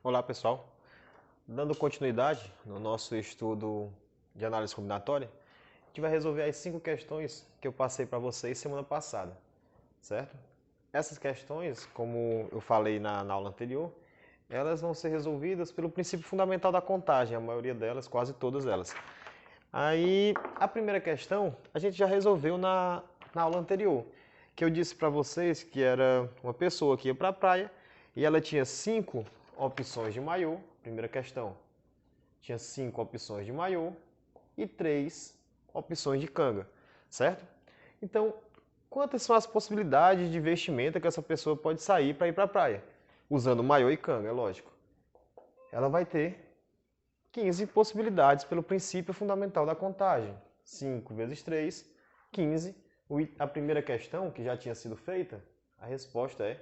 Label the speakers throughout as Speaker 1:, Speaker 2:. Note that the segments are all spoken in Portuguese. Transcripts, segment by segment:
Speaker 1: Olá pessoal, dando continuidade no nosso estudo de análise combinatória, a gente vai resolver as 5 questões que eu passei para vocês semana passada, certo? Essas questões, como eu falei na aula anterior, elas vão ser resolvidas pelo princípio fundamental da contagem, a maioria delas, quase todas elas. Aí, a primeira questão a gente já resolveu na aula anterior, que eu disse para vocês que era uma pessoa que ia para a praia e ela tinha 5 opções de maiô, primeira questão. Tinha 5 opções de maiô e 3 opções de canga, certo? Então, quantas são as possibilidades de vestimenta que essa pessoa pode sair para ir para a praia? Usando maiô e canga, é lógico. Ela vai ter 15 possibilidades pelo princípio fundamental da contagem. 5 vezes 3, 15. A primeira questão, que já tinha sido feita, a resposta é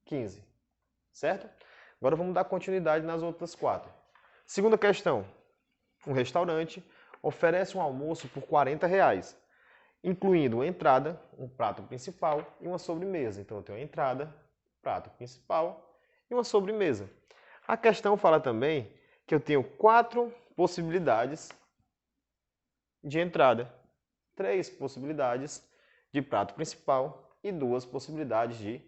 Speaker 1: 15. Certo? Agora vamos dar continuidade nas outras 4. Segunda questão. Um restaurante oferece um almoço por R$ 40, incluindo uma entrada, um prato principal e uma sobremesa. Então eu tenho uma entrada, prato principal e uma sobremesa. A questão fala também que eu tenho 4 possibilidades de entrada, 3 possibilidades de prato principal e 2 possibilidades de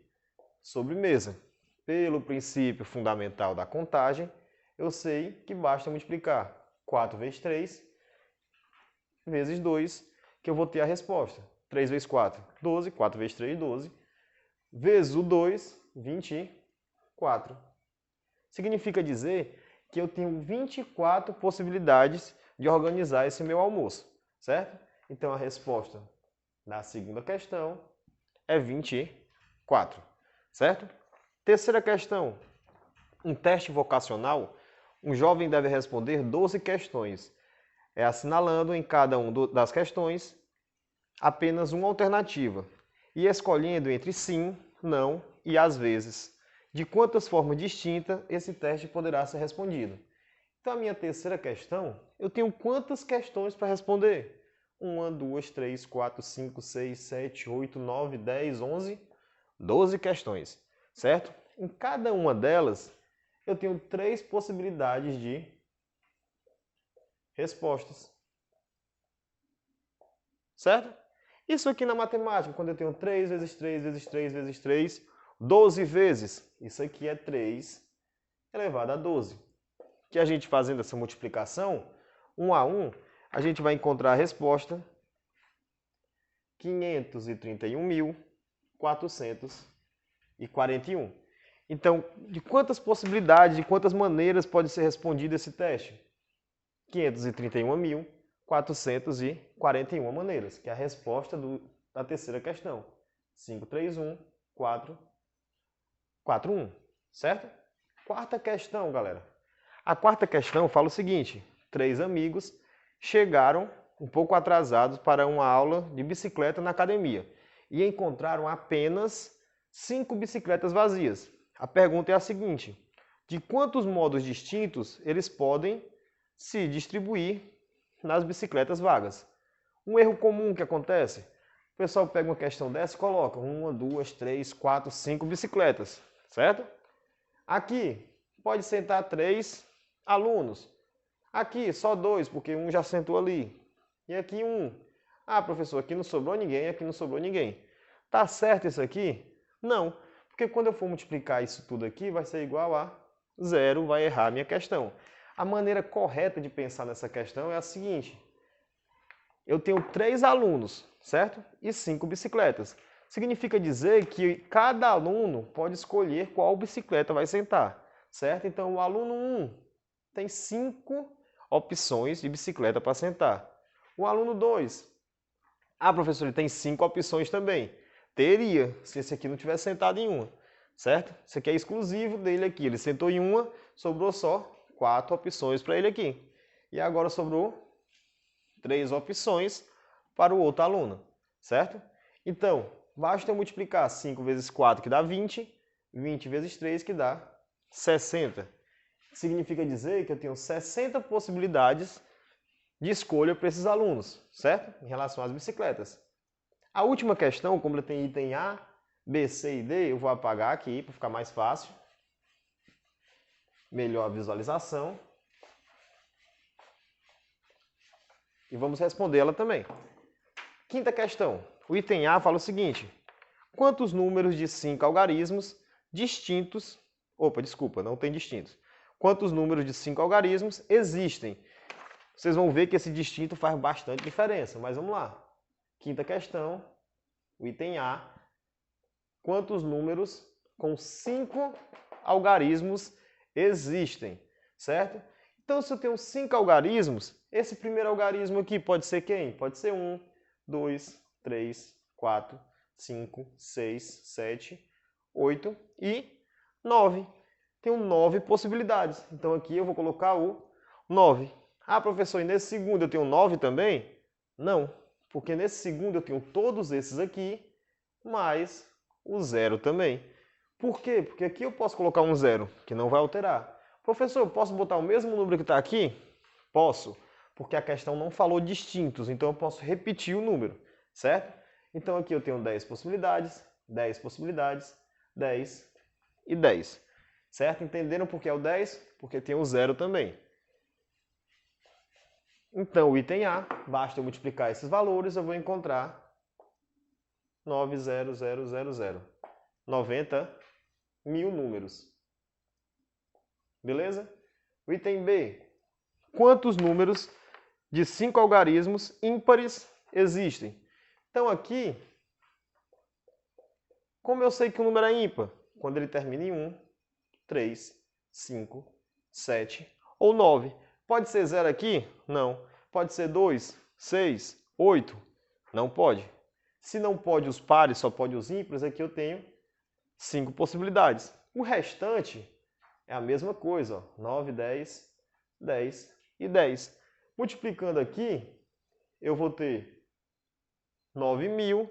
Speaker 1: sobremesa. Pelo princípio fundamental da contagem, eu sei que basta multiplicar 4 vezes 3 vezes 2, que eu vou ter a resposta. 3 vezes 4, 12, 4 vezes 3, 12, vezes o 2, 24. Significa dizer que eu tenho 24 possibilidades de organizar esse meu almoço, certo? Então a resposta na segunda questão é 24, certo? Terceira questão, um teste vocacional, um jovem deve responder 12 questões, assinalando em cada uma das questões apenas uma alternativa e escolhendo entre sim, não e às vezes. De quantas formas distintas esse teste poderá ser respondido? Então, a minha terceira questão, eu tenho quantas questões para responder? 1, 2, 3, 4, 5, 6, 7, 8, 9, 10, 11, 12 questões, certo? Em cada uma delas, eu tenho 3 possibilidades de respostas, certo? Isso aqui na matemática, quando eu tenho 3 vezes 3 vezes 3 vezes 3, 12 vezes, isso aqui é 3 elevado a 12. Que a gente fazendo essa multiplicação, 1 a 1, a gente vai encontrar a resposta 531.441. Então, de quantas possibilidades, de quantas maneiras pode ser respondido esse teste? 531.441 maneiras, que é a resposta da terceira questão. 531, 4, 41, certo? Quarta questão, galera. A quarta questão fala o seguinte: 3 amigos chegaram um pouco atrasados para uma aula de bicicleta na academia e encontraram apenas 5 bicicletas vazias. A pergunta é a seguinte: de quantos modos distintos eles podem se distribuir nas bicicletas vagas? Um erro comum que acontece: o pessoal pega uma questão dessa e coloca 1, 2, 3, 4, 5 bicicletas, certo? Aqui pode sentar 3 alunos. Aqui só 2, porque um já sentou ali. E aqui 1. Ah, professor, aqui não sobrou ninguém, aqui não sobrou ninguém. Tá certo isso aqui? Não, porque quando eu for multiplicar isso tudo aqui, vai ser igual a 0, vai errar a minha questão. A maneira correta de pensar nessa questão é a seguinte: eu tenho 3 alunos, certo? E 5 bicicletas. Significa dizer que cada aluno pode escolher qual bicicleta vai sentar, certo? Então o aluno 1 tem 5 opções de bicicleta para sentar. O aluno 2, professor, ele tem 5 opções também. Teria, se esse aqui não tivesse sentado em uma, certo? Isso aqui é exclusivo dele aqui. Ele sentou em uma, sobrou só 4 opções para ele aqui. E agora sobrou 3 opções para o outro aluno, certo? Então, basta eu multiplicar 5 vezes 4, que dá 20, 20 vezes 3, que dá 60. Significa dizer que eu tenho 60 possibilidades de escolha para esses alunos, certo? Em relação às bicicletas. A última questão, como ela tem item A, B, C e D, eu vou apagar aqui para ficar mais fácil. melhor a visualização. E vamos responder ela também. Quinta questão. O item A fala o seguinte. Quantos números de 5 algarismos distintos... Opa, desculpa, não tem distintos. Quantos números de 5 algarismos existem? Vocês vão ver que esse distinto faz bastante diferença, mas vamos lá. Quinta questão, o item A. Quantos números com 5 algarismos existem? Certo? Então, se eu tenho 5 algarismos, esse primeiro algarismo aqui pode ser quem? Pode ser 1, 2, 3, 4, 5, 6, 7, 8 e 9. Tenho 9 possibilidades. Então, aqui eu vou colocar o 9. Ah, professor, e nesse segundo eu tenho 9 também? Não, porque nesse segundo eu tenho todos esses aqui, mais o 0 também. Por quê? Porque aqui eu posso colocar um 0, que não vai alterar. Professor, eu posso botar o mesmo número que está aqui? Posso, porque a questão não falou distintos, então eu posso repetir o número, certo? Então aqui eu tenho 10 possibilidades, 10 possibilidades, 10 e 10. Certo? Entenderam por que é o 10? Porque tem o 0 também. Então, o item A, basta eu multiplicar esses valores, eu vou encontrar 90000. 90.000 números. Beleza? O item B. Quantos números de 5 algarismos ímpares existem? Então, aqui, como eu sei que o número é ímpar? Quando ele termina em 1, 3, 5, 7 ou 9. Pode ser 0 aqui? Não. Pode ser 2, 6, 8? Não pode. Se não pode os pares, só pode os ímpares, aqui eu tenho 5 possibilidades. O restante é a mesma coisa, ó. 9, 10, 10 e 10. Multiplicando aqui, eu vou ter 9.000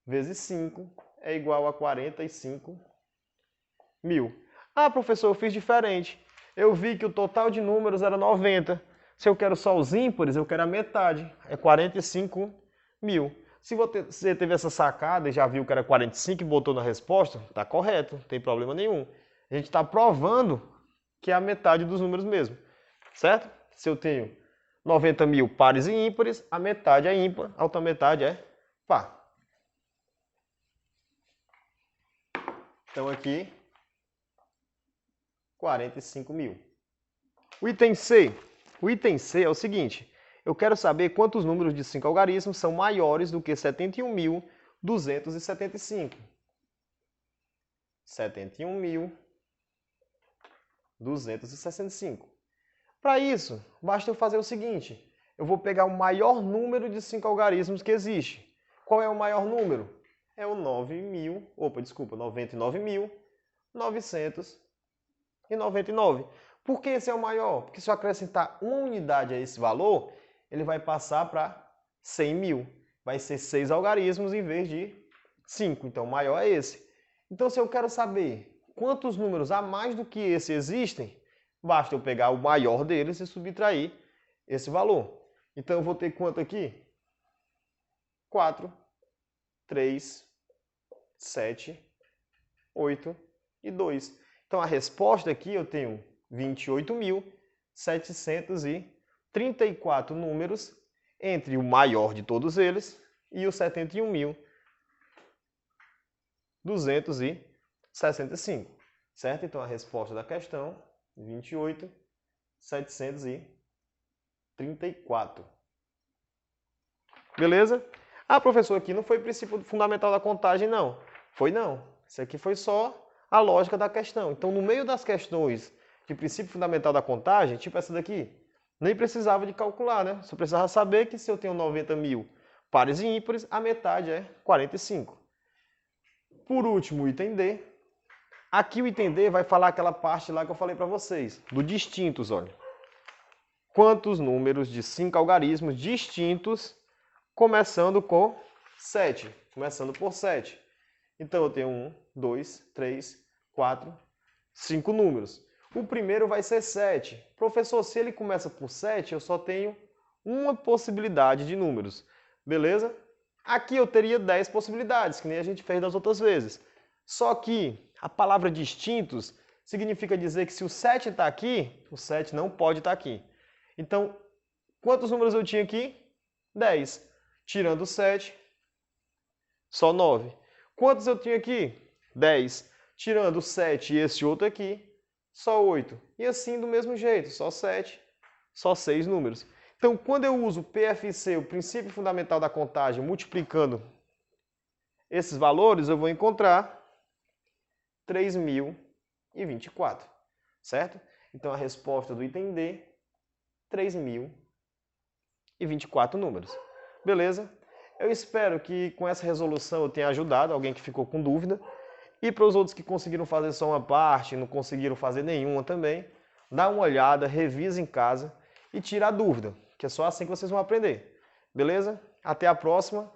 Speaker 1: vezes 5 é igual a 45.000. Ah, professor, eu fiz diferente. Eu vi que o total de números era 90. Se eu quero só os ímpares, eu quero a metade. É 45.000. Se você teve essa sacada e já viu que era 45 e botou na resposta, está correto, não tem problema nenhum. A gente está provando que é a metade dos números mesmo. Certo? Se eu tenho 90.000 pares e ímpares, a metade é ímpar, a outra metade é par. Então aqui... 45.000. O item C. O item C é o seguinte. Eu quero saber quantos números de 5 algarismos são maiores do que 71.275. 71.265. Para isso, basta eu fazer o seguinte. Eu vou pegar o maior número de 5 algarismos que existe. Qual é o maior número? É o 99.999. Por que esse é o maior? Porque se eu acrescentar uma unidade a esse valor, ele vai passar para 100.000. Vai ser 6 algarismos em vez de 5. Então, o maior é esse. Então, se eu quero saber quantos números a mais do que esse existem, basta eu pegar o maior deles e subtrair esse valor. Então, eu vou ter quanto aqui? 4, 3, 7, 8 e 2. Então, a resposta aqui eu tenho 28.734 números entre o maior de todos eles e o 71.265. Certo? Então, a resposta da questão, 28.734. Beleza? Ah, professor, aqui não foi o princípio fundamental da contagem, não. Foi não. Isso aqui foi só a lógica da questão. Então, no meio das questões de princípio fundamental da contagem, tipo essa daqui, nem precisava de calcular, né? Só precisava saber que se eu tenho 90.000 pares e ímpares, a metade é 45. Por último, o item D. Aqui o item D vai falar aquela parte lá que eu falei para vocês, do distintos, olha. Quantos números de 5 algarismos distintos, começando com 7. Começando por 7. Então, eu tenho 1, 2, 3, 4, 5 números. O primeiro vai ser 7. Professor, se ele começa por 7, eu só tenho uma possibilidade de números. Beleza? Aqui eu teria 10 possibilidades, que nem a gente fez das outras vezes. Só que a palavra distintos significa dizer que se o 7 está aqui, o 7 não pode estar aqui. Então, quantos números eu tinha aqui? 10. Tirando o 7, só 9. Quantos eu tinha aqui? 10. Tirando o 7 e esse outro aqui, só 8. E assim do mesmo jeito, só 7, só 6 números. Então, quando eu uso o PFC, o princípio fundamental da contagem, multiplicando esses valores, eu vou encontrar 3.024, certo? Então, a resposta do item D, 3.024 números. Beleza? Eu espero que com essa resolução eu tenha ajudado alguém que ficou com dúvida. E para os outros que conseguiram fazer só uma parte, não conseguiram fazer nenhuma também, dá uma olhada, revisa em casa e tira a dúvida, que é só assim que vocês vão aprender. Beleza? Até a próxima.